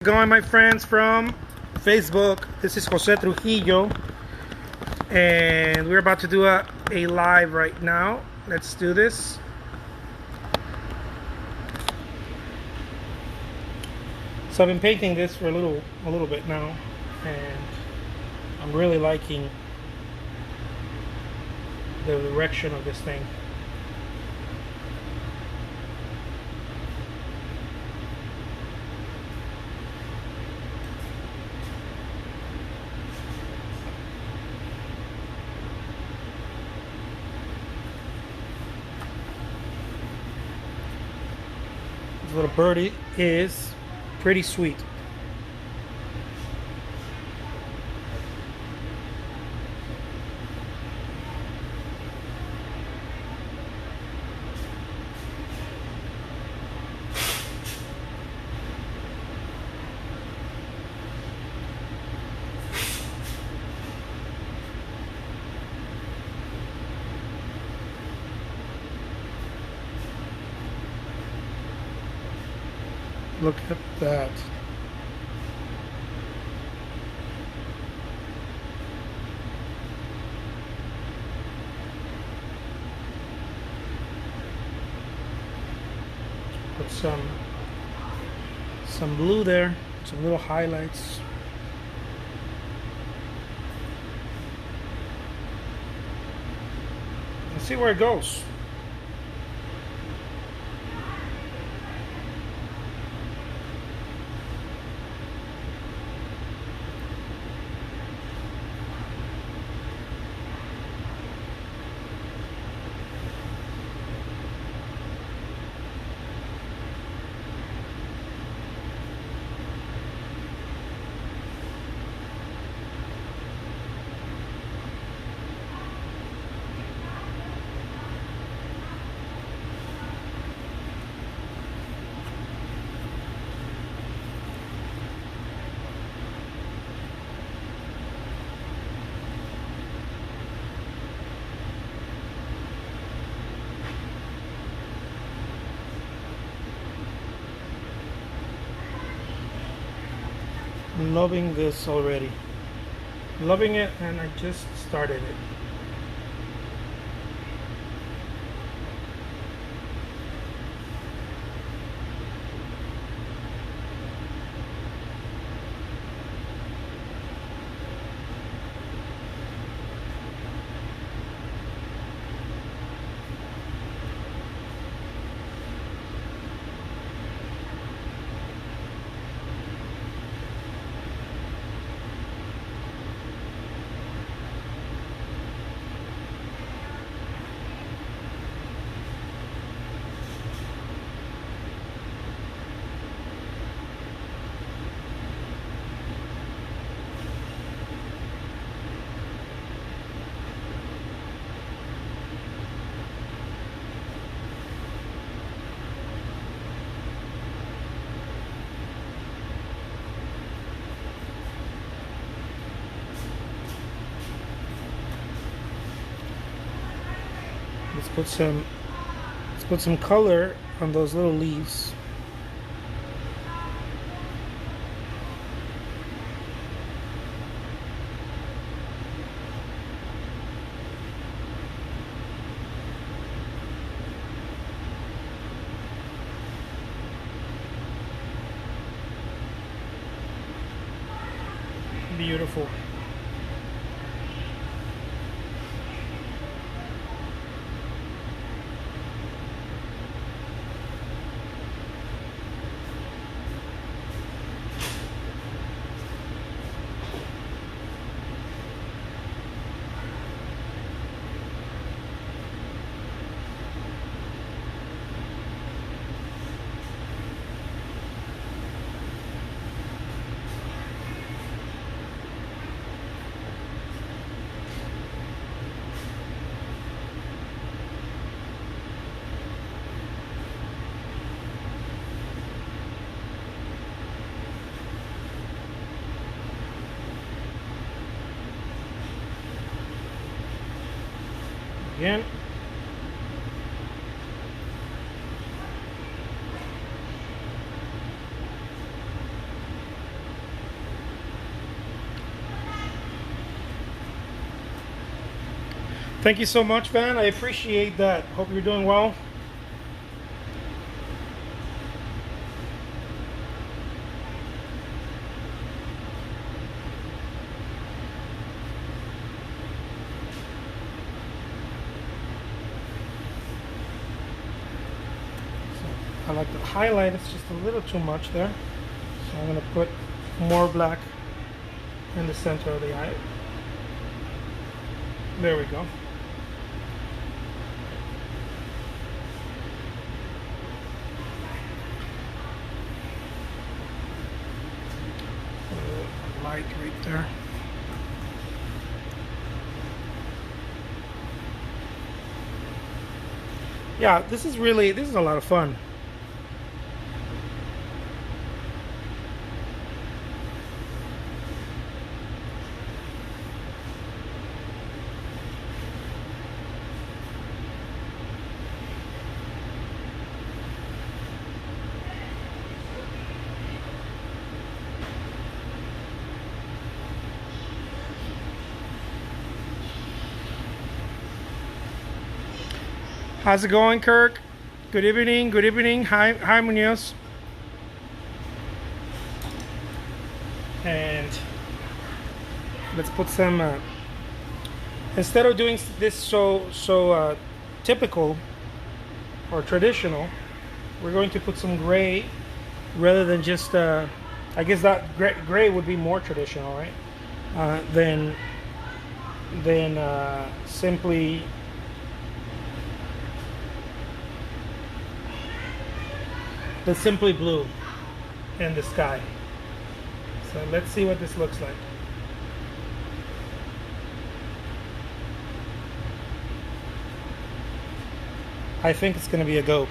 Going, my friends from Facebook. This is Jose Trujillo, and we're about to do a live right now. Let's do this. So I've been painting this for a little bit now, and I'm really liking the direction of this thing. This little birdie is pretty sweet. Look at that. Put some blue there, some little highlights. Let's see where it goes. I'm loving this already. Loving it, and I just started it. Let's put some color on those little leaves. Beautiful. Again. Thank you so much, Van. I appreciate that. Hope you're doing well. I like to highlight, it's just a little too much there. So I'm going to put more black in the center of the eye. There we go. Light right there. Yeah, this is a lot of fun. How's it going, Kirk? Good evening. Good evening. Hi, Munoz. And let's put some. Instead of doing this so typical or traditional, we're going to put some gray rather than just. I guess that gray would be more traditional, right? Than simply. The simply blue in the sky. So let's see what this looks like. I think it's going to be a go.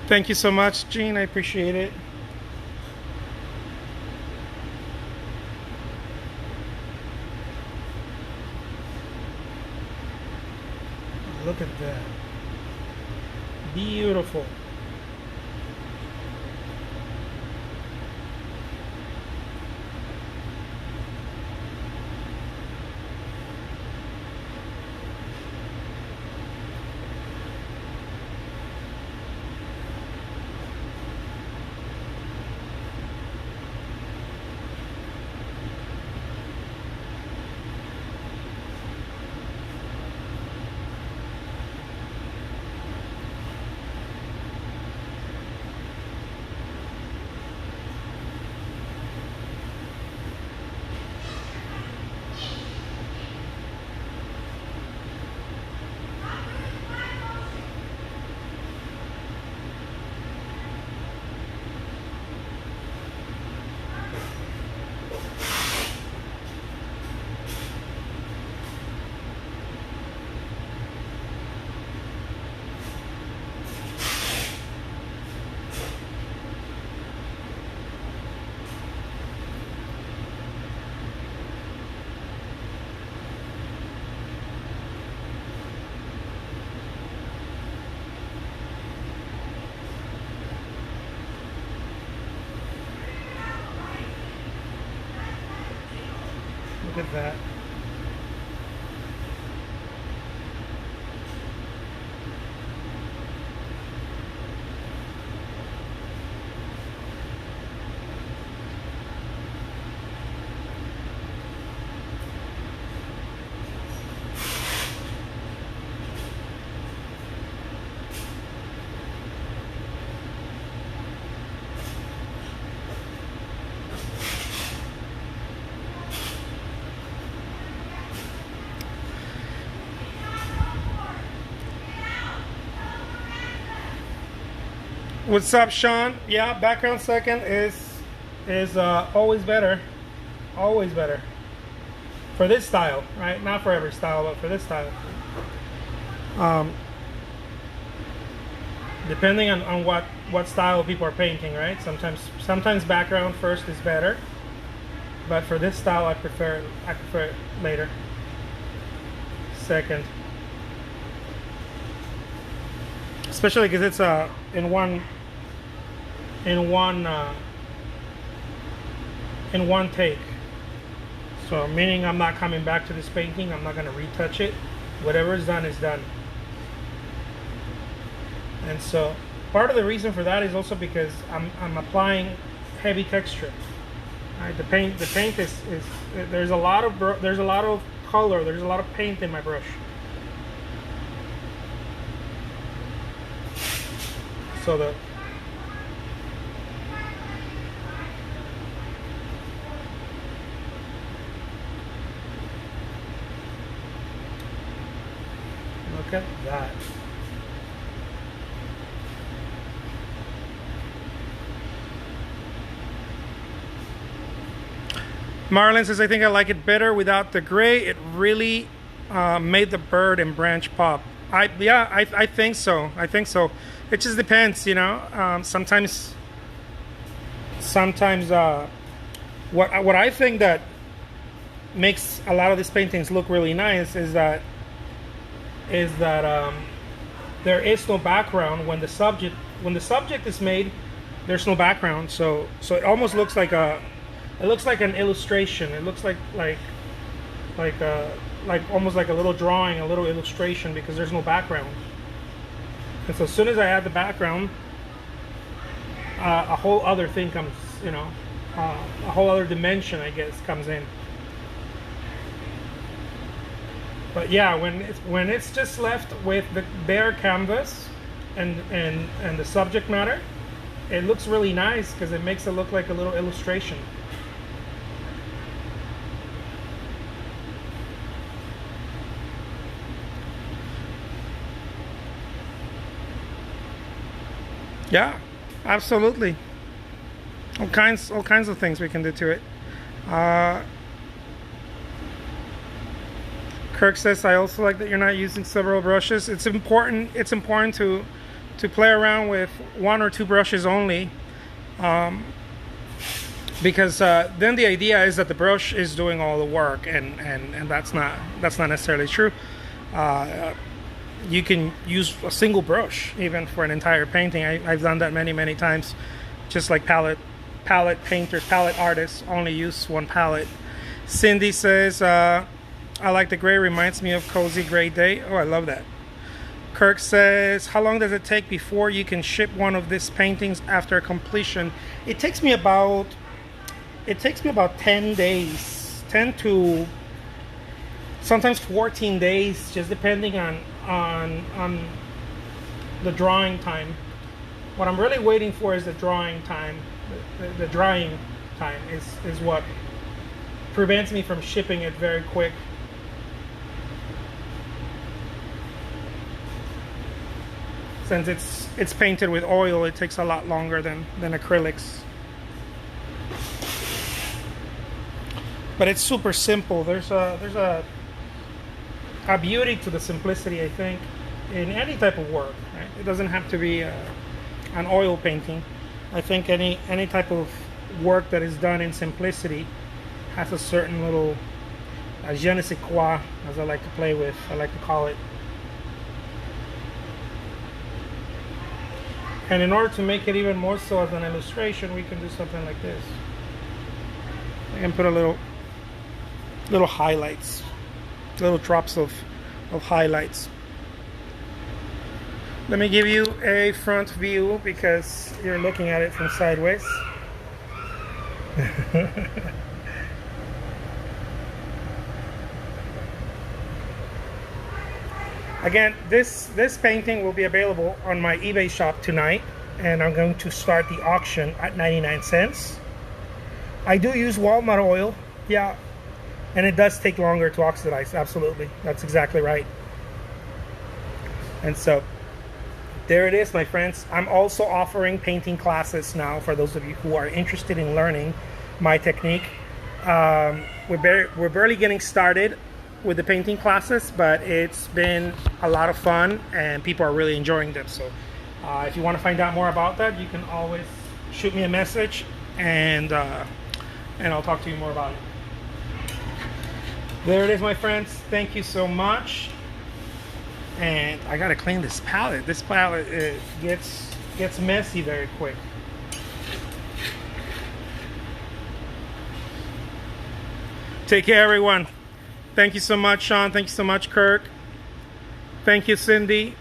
Thank you so much, Gene. I appreciate it. Look at that. Beautiful. Look at that. What's up, Sean? Yeah, background second is always better, always better for this style, right? Not for every style, but for this style. depending on what style people are painting, right? Sometimes background first is better, but for this style I prefer it later, second, especially because it's in one take. So meaning I'm not coming back to this painting, I'm not going to retouch it. Whatever is done is done. And so part of the reason for that is also because I'm applying heavy texture. Right? The paint is there's a lot of color, there's a lot of paint in my brush. So look at that. Marlon says, I think I like it better without the gray. It really made the bird and branch pop. I think so. I think so. It just depends, you know. Sometimes what I think that makes a lot of these paintings look really nice is that there is no background when the subject is made. There's no background, so it almost looks like an illustration. It looks like almost like a little drawing, a little illustration, because there's no background. And so as soon as I add the background, a whole other thing comes, you know, a whole other dimension, I guess, comes in. But yeah, when it's just left with the bare canvas and the subject matter, it looks really nice because it makes it look like a little illustration. Yeah, absolutely. All kinds of things we can do to it. Kirk says, I also like that you're not using several brushes. It's important to play around with one or two brushes only, because then the idea is that the brush is doing all the work, and that's not necessarily true. You can use a single brush even for an entire painting. I've done that many times. Just like palette painters, palette artists only use one palette. Cindy says, I like the gray, reminds me of Cozy Gray Day. Oh, I love that. Kirk says, how long does it take before you can ship one of these paintings after completion? It takes me about 10 days, 10 to sometimes 14 days, just depending on the drawing time. What I'm really waiting for is the drawing time. The drying time is what prevents me from shipping it very quick. Since it's painted with oil, it takes a lot longer than acrylics. But it's super simple. There's a beauty to the simplicity, I think, in any type of work. Right? It doesn't have to be an oil painting. I think any type of work that is done in simplicity has a certain little je ne sais quoi, as I like to play with. I like to call it. And in order to make it even more so as an illustration, we can do something like this. I can put a little highlights, little drops of highlights. Let me give you a front view because you're looking at it from sideways. Again, this painting will be available on my eBay shop tonight, and I'm going to start the auction at 99 cents. I do use walnut oil, yeah, and it does take longer to oxidize, absolutely. That's exactly right. And so, there it is, my friends. I'm also offering painting classes now for those of you who are interested in learning my technique. We're barely getting started with the painting classes, but it's been a lot of fun and people are really enjoying them. So If you want to find out more about that, you can always shoot me a message, and I'll talk to you more about it. There it is, my friends. Thank you so much. And I gotta clean this palette. This palette, it gets messy very quick. Take care, everyone. Thank you so much, Sean. Thank you so much, Kirk. Thank you, Cindy.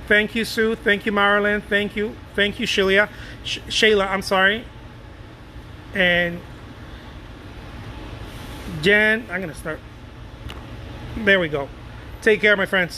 Thank you, Sue. Thank you, Marilyn. Thank you, Shayla. Shayla, I'm sorry. And Jen, I'm gonna start. There we go. Take care, my friends.